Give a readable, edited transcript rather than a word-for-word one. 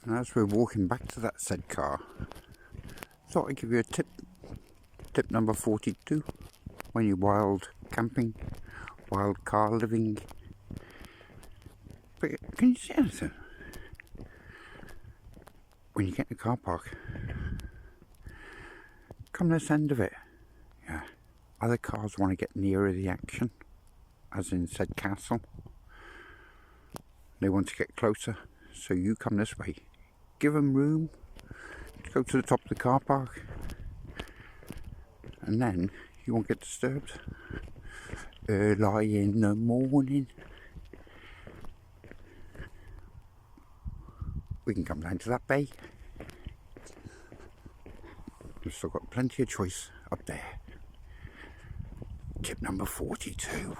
And as we're walking back to that said car, thought I'd give you a tip. Tip number 42. When you're wild camping, wild car living. But can you see anything? When you get in the car park, come this end of it. Yeah. Other cars want to get nearer the action, as in said castle. They want to get closer, so you come this way. Give them room to go to the top of the car park, and then you won't get disturbed. Early in the morning, we can come down to that bay. We've still got plenty of choice up there. Tip number 42.